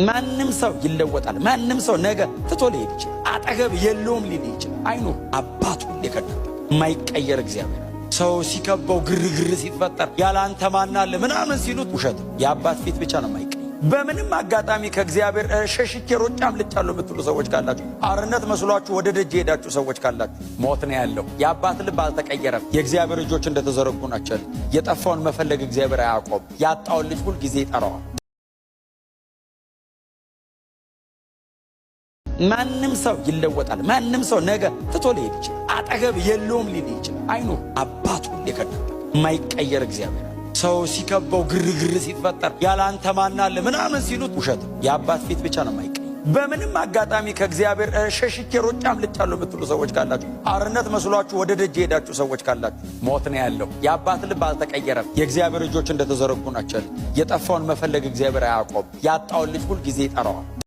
ማንም ሰው ይለወጣል። ማንም ሰው ነገ ትቶ ሊሄድ ይችላል። አጠገብ የለውም ሊል ይችላል። አይኑ አባቱ የከደተ የማይቀየር እግዚአብሔር ሰው ሲከበው ግርግር ሲፈጠር ያለ አንተ ማን አለ ምናምን ሲሉት ውሸት የአባት ፊት ብቻ ነው የማይቀየር። በምንም አጋጣሚ ከእግዚአብሔር ሸሽቼ ሮጬ አምልጫለሁ የምትሉ ሰዎች ካላችሁ፣ አርነት መስሏችሁ ወደ ደጅ ሄዳችሁ ሰዎች ካላችሁ ሞት ነው ያለው። የአባት ልብ አልተቀየረም። የእግዚአብሔር እጆች እንደተዘረጉ ናቸው። የጠፋውን መፈለግ እግዚአብሔር አያቆም። ያጣውን ልጅ ሁል ጊዜ ይጠራዋል። ማንም ሰው ይለወጣል። ማንም ሰው ነገ ትቶ ሊሄድ ይችላል። አጠገብ የለውም ሊል ይችላል። አይኑ አባቱ የከደተ የማይቀየር እግዚአብሔር ሰው ሲከበው ግርግር ሲፈጠር ያለ አንተ ማን አለ ምናምን ሲሉት ውሸት የአባት ፊት ብቻ ነው የማይቀየር። በምንም አጋጣሚ ከእግዚአብሔር ሸሽቼ ሮጬ አምልጫለሁ የምትሉ ሰዎች ካላችሁ፣ አርነት መስሏችሁ ወደ ደጅ ሄዳችሁ ሰዎች ካላችሁ፣ ሞት ነው ያለው። የአባት ልብ አልተቀየረም። የእግዚአብሔር እጆች እንደተዘረጉ ናቸው። የጠፋውን መፈለግ እግዚአብሔር አያቆም። ያጣውን ልጅ ሁል ጊዜ ይጠራዋል።